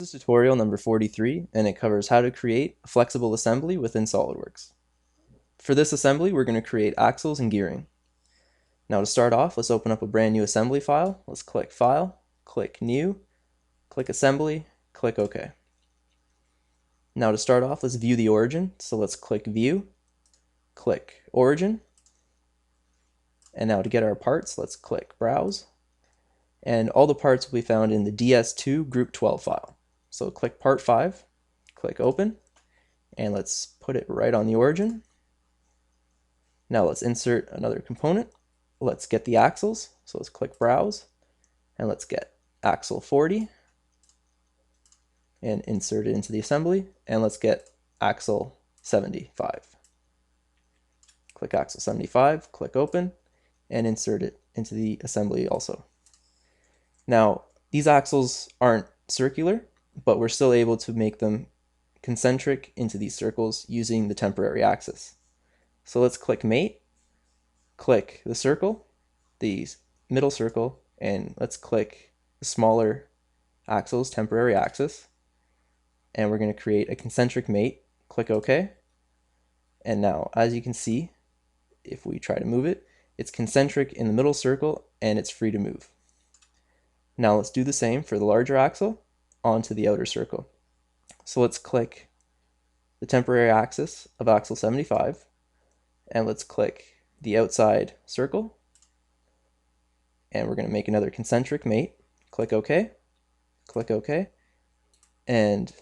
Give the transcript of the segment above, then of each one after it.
This is tutorial number 43, and it covers how to create a flexible assembly within SOLIDWORks. For this assembly, we're going to create axles and gearing. Now to start off, let's open up a brand new assembly file. Let's click File, click New, click Assembly, click OK. Now to start off, let's view the origin. So let's click View, click Origin, and now to get our parts, let's click Browse, and all the parts will be found in the DS2 Group 12 file. So click Part 5, click Open, and let's put it right on the origin. Now let's insert another component. Let's get the axles. So let's click Browse, and let's get axle 40, and insert it into the assembly, and let's get axle 75. Click axle 75, click Open, and insert it into the assembly also. Now, these axles aren't circular, but we're still able to make them concentric into these circles using the temporary axis. So let's click Mate, click the circle, the middle circle, and let's click the smaller axle's temporary axis. And we're going to create a concentric mate. Click OK. And now, as you can see, if we try to move it, it's concentric in the middle circle and it's free to move. Now let's do the same for the larger axle onto the outer circle. So let's click the temporary axis of axle 75, and let's click the outside circle, and we're going to make another concentric mate. Click OK, and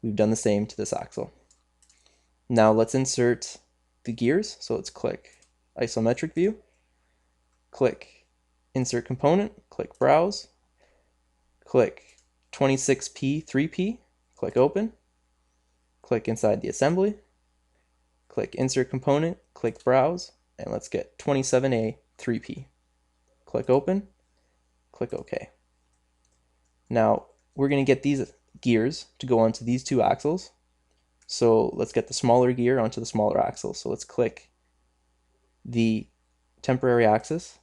we've done the same to this axle. Now let's insert the gears. So let's click Isometric View, click Insert Component, click Browse, click 26P 3P, click Open, click inside the assembly, click Insert Component, click Browse, and let's get 27A 3P. Click Open, click OK. Now we're going to get these gears to go onto these two axles. So let's get the smaller gear onto the smaller axle. So let's click the temporary axis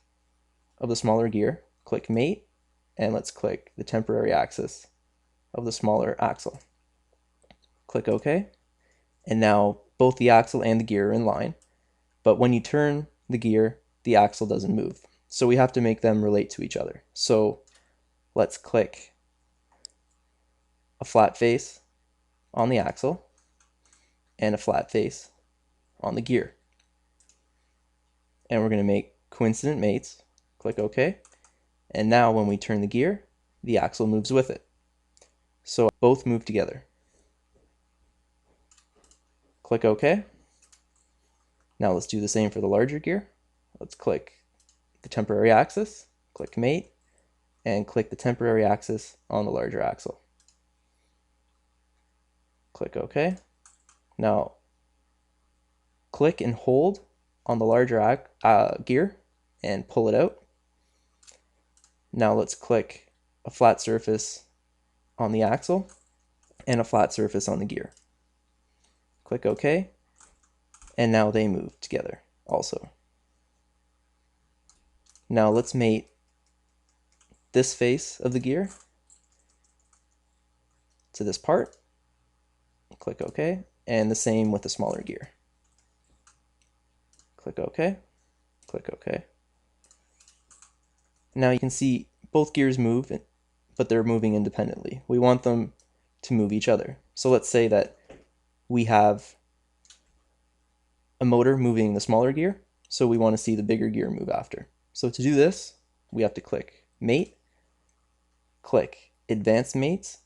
of the smaller gear, click Mate, and let's click the temporary axis of the smaller axle. Click OK, and now both the axle and the gear are in line, but when you turn the gear, the axle doesn't move. So we have to make them relate to each other. So let's click a flat face on the axle and a flat face on the gear. And we're going to make coincident mates. Click OK. And now when we turn the gear, the axle moves with it. So both move together. Click OK. Now let's do the same for the larger gear. Let's click the temporary axis, click Mate, and click the temporary axis on the larger axle. Click OK. Now click and hold on the larger gear and pull it out. Now let's click a flat surface on the axle and a flat surface on the gear. Click OK, and now they move together also. Now let's mate this face of the gear to this part. Click OK, and the same with the smaller gear. Click OK, click OK. Now you can see both gears move, but they're moving independently. We want them to move each other. So let's say that we have a motor moving the smaller gear, so we want to see the bigger gear move after. So to do this, we have to click Mate, click Advanced Mates,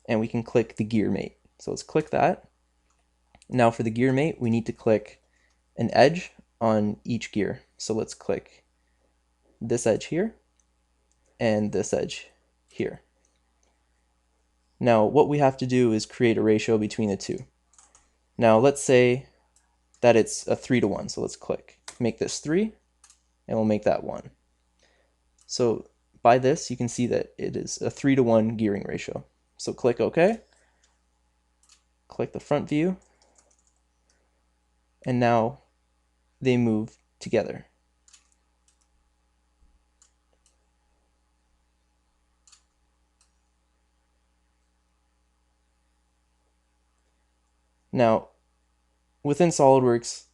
and we can click the gear mate. So let's click that. Now for the gear mate, we need to click an edge on each gear. So let's click this edge here and this edge here. Now what we have to do is create a ratio between the two. Now let's say that it's a 3:1. So let's click, make this 3, and we'll make that 1. So by this, you can see that it is a 3:1 gearing ratio. So click OK, click the front view, and now they move together. Now, within SOLIDWORks,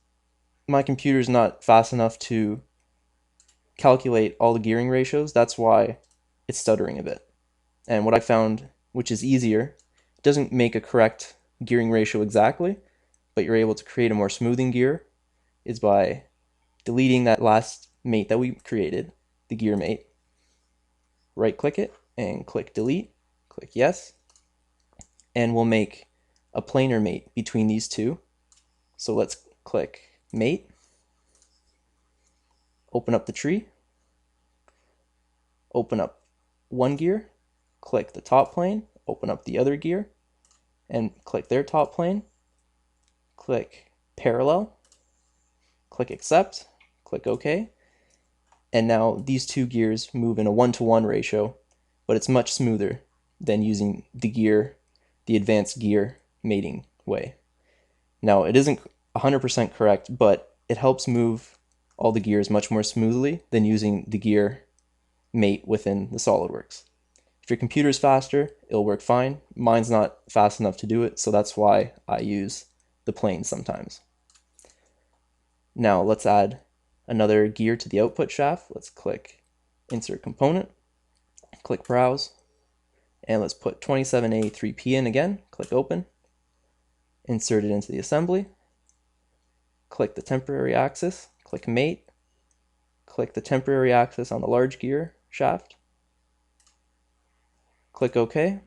my computer is not fast enough to calculate all the gearing ratios. That's why it's stuttering a bit. And what I found, which is easier, it doesn't make a correct gearing ratio exactly, but you're able to create a more smoothing gear, is by deleting that last mate that we created, the gear mate. Right click it and click delete, click yes, and we'll make a planar mate between these two. So let's click mate, open up the tree, open up one gear, click the top plane, open up the other gear, and click their top plane, click parallel, click accept, click OK, and now these two gears move in a 1-to-1 ratio, but it's much smoother than using the advanced gear mating way. Now, it isn't 100% correct, but it helps move all the gears much more smoothly than using the gear mate within the SOLIDWORks. If your computer's faster, it'll work fine. Mine's not fast enough to do it, so that's why I use the planes sometimes. Now let's add another gear to the output shaft. Let's click Insert Component, click Browse, and let's put 27A3P in again. Click Open, insert it into the assembly, click the temporary axis, click Mate, click the temporary axis on the large gear shaft, click OK,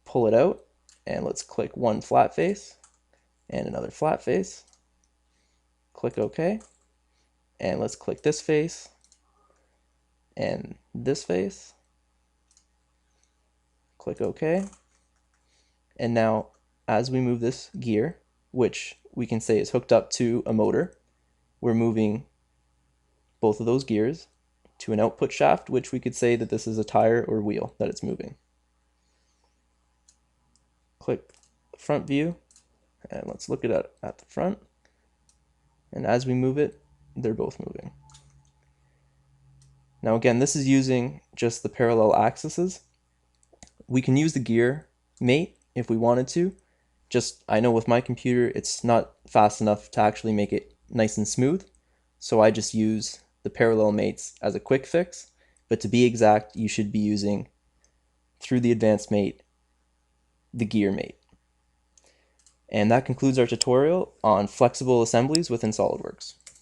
pull it out, and let's click one flat face and another flat face, click OK, and let's click this face and this face, click OK, and now as we move this gear, which we can say is hooked up to a motor, we're moving both of those gears to an output shaft, which we could say that this is a tire or wheel that it's moving. Click the front view, and let's look at it at the front. And as we move it, they're both moving. Now again, this is using just the parallel axes. We can use the gear mate if we wanted to. Just, I know with my computer, it's not fast enough to actually make it nice and smooth. So I just use the parallel mates as a quick fix. But to be exact, you should be using, through the advanced mate, the gear mate. And that concludes our tutorial on flexible assemblies within SOLIDWORks.